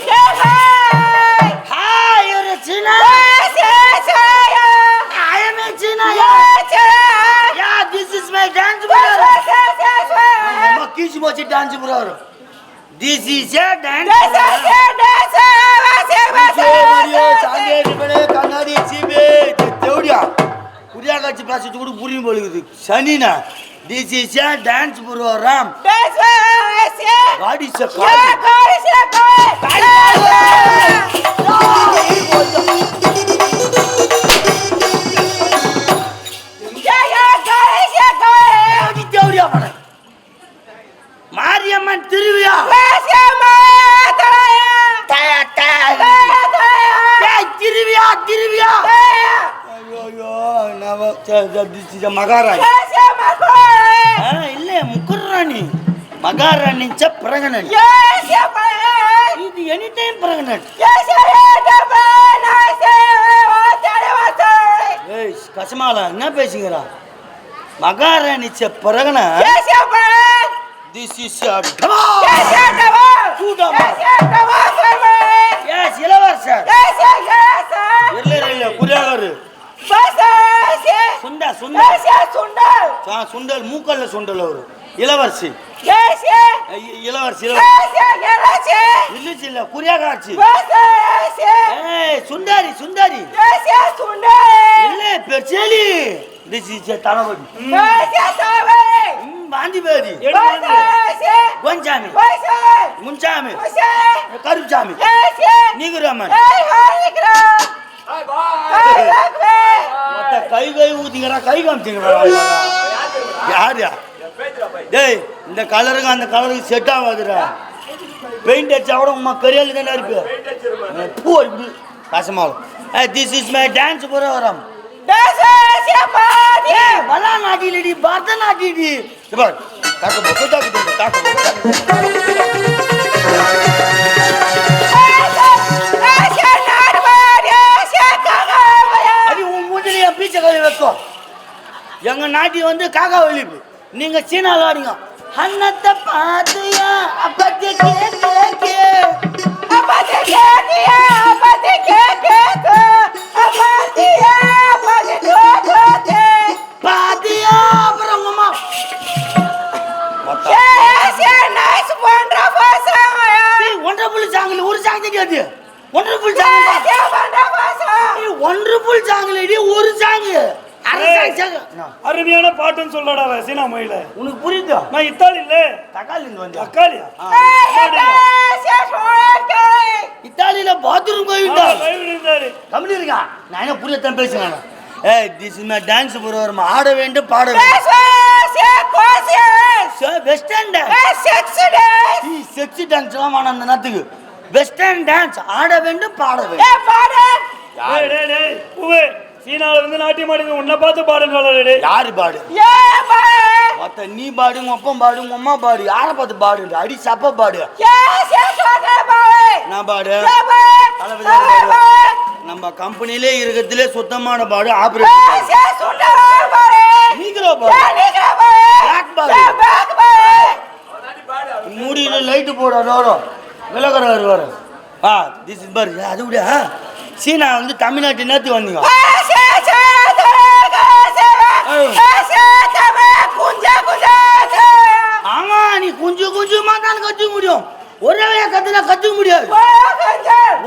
Hi, you're a China. I am a China. Yeah, this is my dance brother. Mama, kiss me your dance brother. This is a dance brother. This is a dance program. God is a God. Mariamman Tiruvia. Tiruvia. This is a Magaraj. இல்ல முக்குராணி மகாராணி pregnant. இது any time pregnant. ஏய் கசமால என்ன பேசுங்கடா மகாராணி pregnant. This is a Yes, இளவரசர். இல்ல குடியாகாரு. சுண்டல் மூக்கல்ல சுண்டல் அவரு இளவரசி இளவரசி இல்ல குறியாகாட்சி சுந்தாரி சுந்தாரி இல்ல பெர்ச்சேலி தளபதி பாண்டிபேரி கோஞ்சாமி முன்சாமி கருப்சாமி நீகுராமன் கை கை ஊத்திங்கடா கை காமிச்சிங்கடா யாரு டேய் இந்த கலருக்கு அந்த கலருக்கு செட் ஆகாதுடா பெயிண்ட் அடிச்சா கூட உமா கரியாலி தானே இருக்கு பூ இப்படி கசமாவும் this is my dance program பரதநாட்டியடி பரதநாட்டியடி எங்க நாட்டி வந்து காக்கா ஒழிப்பு நீங்க சீனால ஆடிங்க அன்னத்தை பாத்தியா அப்பத்தி பாத்தியா அப்புறம் உமா ஒன்றரை சாங்கில் ஒரு சாங் தெரியாது ஒன்றரை சாங்கில் ஒரு சாங்கு அருமையான பாட்டுன்னு சொல்லடா சீனா மொழியில உனக்கு புரியுதா நான் இத்தாலி இல்ல தக்காளி வந்து தக்காளியா இத்தாலியில பாத்ரூம் போயிட்டா கம்பெனி இருக்கா நான் என்ன புரியத்தான் பேசுறேன் this is my dance program ஆட வேண்டும் பாட வேண்டும் வெஸ்டர்ன் டான்ஸ் செக்ஸி டான்ஸ் எல்லாம் வேணும் அந்த நேரத்துக்கு வெஸ்டர்ன் டான்ஸ் ஆட வேண்டும் பாட வேண்டும் சீனால இருந்து நாட்டியம் ஆடுங்க உன்னை பார்த்து பாடுங்க யாரு பாடு மத்த நீ பாடு உங்க அப்பா பாடு உங்க அம்மா பாடு யாரை பார்த்து பாடு அடி சப்ப பாடு நான் பாடு நம்ம கம்பெனிலே இருக்கிறதுலே சுத்தமான பாடு ஆபரேஷன் மூடியில லைட்டு போட விலகராரு வர திஸ் இஸ் பாரு அது விட சீனா வந்து தமிழ்நாட்டு நேத்து வந்தீங்க ஆமா நீ கொஞ்சம் கொஞ்சமா தான் கத்துக்க முடியும் ஒரே கத்துனா கத்துக்க முடியாது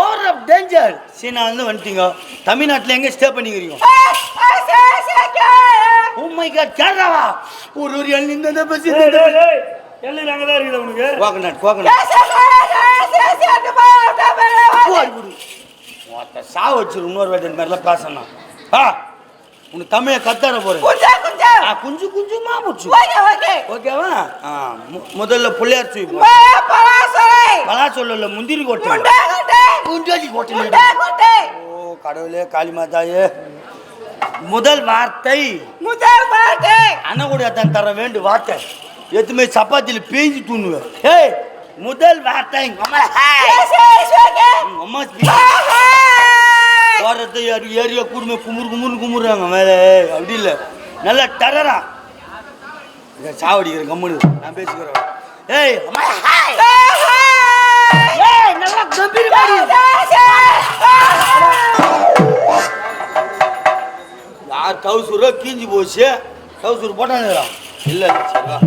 ஓவர் டேஞ்சர் சீனா வந்து வந்துட்டீங்க தமிழ்நாட்டுல எங்க ஸ்டே பண்ணிக்கிறீங்க ஓ மை காட் கேரளாவா ஒரு எண்ணி இந்த பஸ் எல்லாம் அங்க தான் இருக்குது உனக்கு கோகனட் சா வச்சு இன்னொரு வாட்டி இந்த மாதிரிலாம் பேசணும் உனக்கு தமிழை கத்தார போறேன் குஞ்சு குஞ்சுமா போச்சு ஓகேவா முதல்ல பிள்ளையார் சுய் பலா சொல்லல முந்திரி கோட்டை குண்டாடி கோட்டை ஓ கடவுளே காளிமாதாயே முதல் வார்த்தை அண்ணகூட தான் தர வேண்டு வார்த்தை எதுவுமே சப்பாத்தியில பேஞ்சு தூணுவேன் ஏய் முதல் வார்த்தை வாரத்தை ஏரியா குடும்ப குமுறாங்க மேலே அப்படி இல்லை நல்லா டரரா சாவடிக்கிற கம்முனு நான் பேசிக்கிறேன் ஏய் நல்லா கம்பீரமா ஏதோ கீஞ்சி போச்சு டவுசர் போட்டானுங்கிறான் இல்லை சரிவா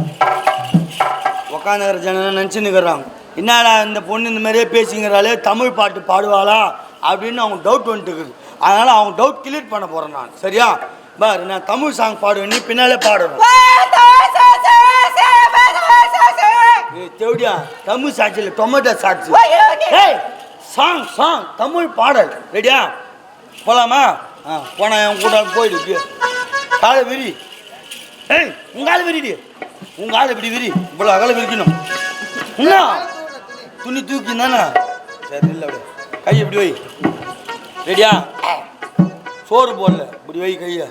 உக்காந்துக்கிற ஜன நினச்சின்னுக்கிறாங்க என்னடா இந்த பொண்ணு இந்த மாதிரியே பேசிங்கிறாளே தமிழ் பாட்டு பாடுவாளா அப்படின்னு அவங்க டவுட் வந்துட்டுக்குது அதனால் அவங்க டவுட் கிளியர் பண்ண போகிறேன் நான் சரியா பாரு நான் தமிழ் சாங் பாடுவேன் நீ பின்னாலே பாடுவேன் தேவடியா தமிழ் சாட்சி இல்லை டொமேட்டோ சாட்சி ஏய் சாங் சாங் தமிழ் பாடல் ரெடியா போகலாமா போனா என் கூட போயிடு காலை விரி ஏய் உங்க ஆள் விரிடி உங்க ஆள் இப்படி விரி இவ்வளோ அகல விரிக்கணும் என்ன துணி தூக்கி தானே சரி இல்லை அப்படியே கை இப்படி வை ரெடியா சோறு போடல இப்படி வை கையை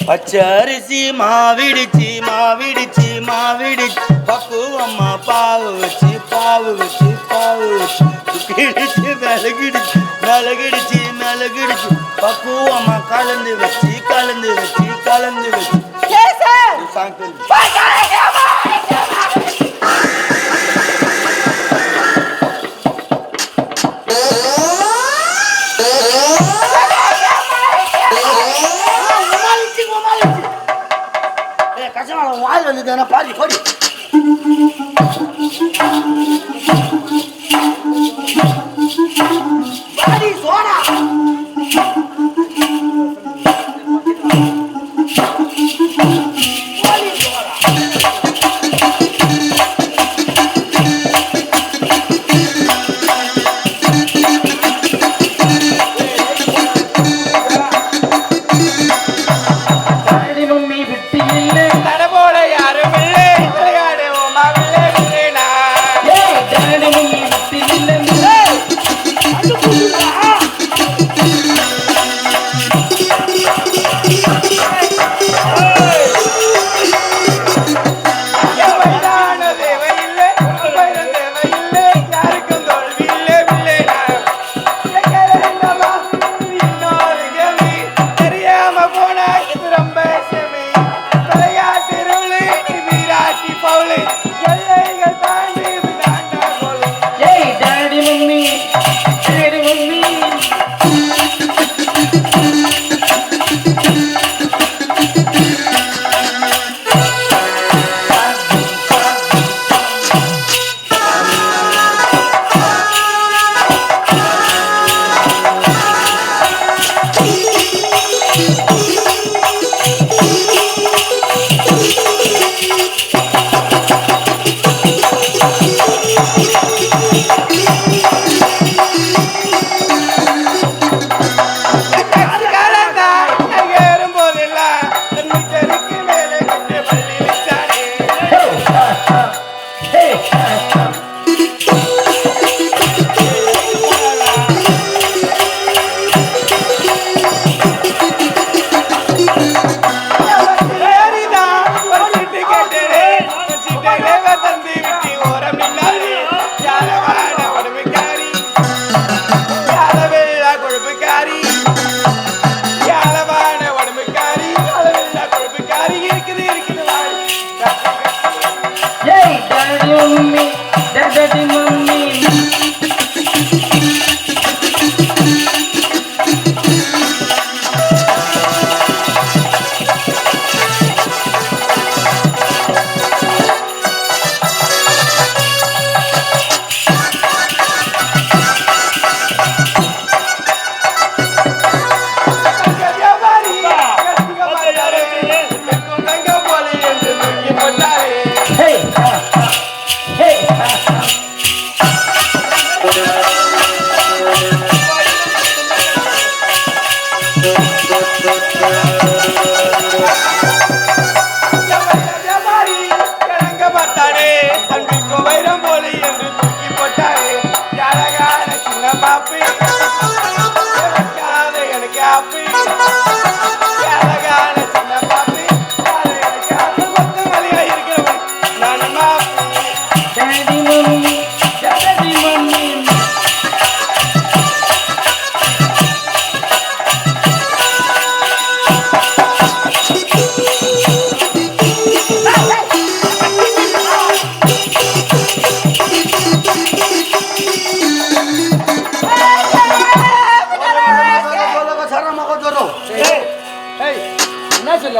பச்சை அரிசி மாவிடிச்சு மாவிடிச்சு மாவிடிச்சு பக்குவம்மா பாவு வச்சு கிடிச்சு மிளகிடுச்சு மிளகிடுச்சு மிளகிடுச்சு பக்குவம்மா கலந்து வச்சு சாங் வாயில் வந்து பாடி பாடி பாடி சோனா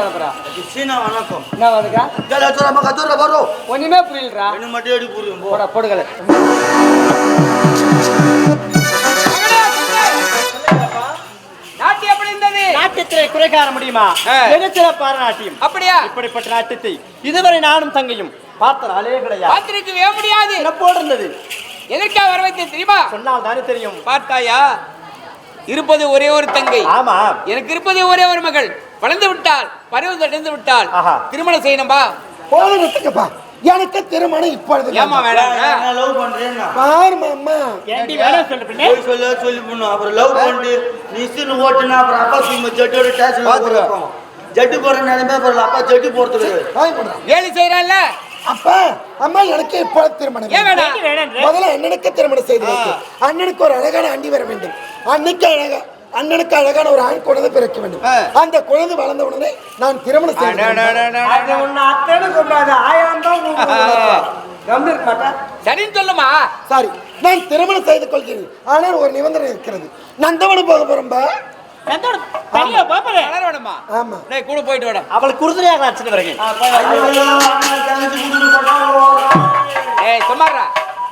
அனுப்புறா சீனா வணக்கம் என்ன வந்துக்கா கத்துற வரும் ஒண்ணுமே புரியலடா என்ன மட்டும் எடுத்து புரியும் போடா போடுகல நாட்டியம் எப்படி இருந்தது? நாட்டியத்திலே குறை காண முடியுமா மிகச்சிற பாரநாட்டியம் அப்படியா? இப்படிப்பட்ட நாட்டியத்தை இதுவரை நானும் தங்கையும் பார்த்த நாளே கிடையாது பார்த்திருக்கவே முடியாது. சிறப்போடு இருந்தது எதற்காக வர வைத்தேன் தெரியுமா? சொன்னால் தானே தெரியும் பார்த்தாயா, இருப்பது ஒரே ஒரு தங்கை, ஆமா எனக்கு இருப்பது ஒரே ஒரு மகள். வளர்ந்து விட்டால், பருவம் அடைந்து விட்டால் ஆஹா. திருமணம் செய்யணும்பா. போதுப்பா எனக்கு திருமணம் இப்பொழுது ஏமா வேணாம்? லவ் பண்றேன்னா பாரு மாமா ஏண்டி வேணாம் சொல்ற பின்ன போய் சொல்லி பண்ணும் அப்புறம் லவ் பண்ணிட்டு நிச்சுன்னு ஓட்டுனா அப்புறம் அப்பா சும்மா ஜட்டோட டேஷன் போறோம் ஜட்டு போற நிலைமை அப்புறம் அப்பா ஜட்டு போறதுக்கு வாய் போடுறா வேலை செய்யறான்ல. அப்பா அம்மா எனக்கு இப்பொழுது திருமணம் ஏன் வேண்டும். வேணாம்? முதல்ல அண்ணனுக்கு திருமணம் செய்து வைத்து அண்ணனுக்கு ஒரு அழகான அண்டி வர வேண்டும். அண்ணனுக்கு அழகான ஒரு ஆண் குழந்தை பிறக்க வேண்டும். அந்த குழந்தை வளர்ந்த உடனே நான் திருமணம் செய்து சரின்னு சொல்லுமா? சாரி நான் திருமணம் செய்து கொள்கிறேன். ஆனால் ஒரு நிபந்தனை இருக்கிறது. நந்தவனம் போக போறோம்பா. தனியா பாப்பறே வளர வேணுமா? ஆமா டேய் கூட போயிட்டு வாடா. அவளுக்கு குடுத்துறியா அடிச்சிட்டு வரேன் ஏய் சும்மாடா.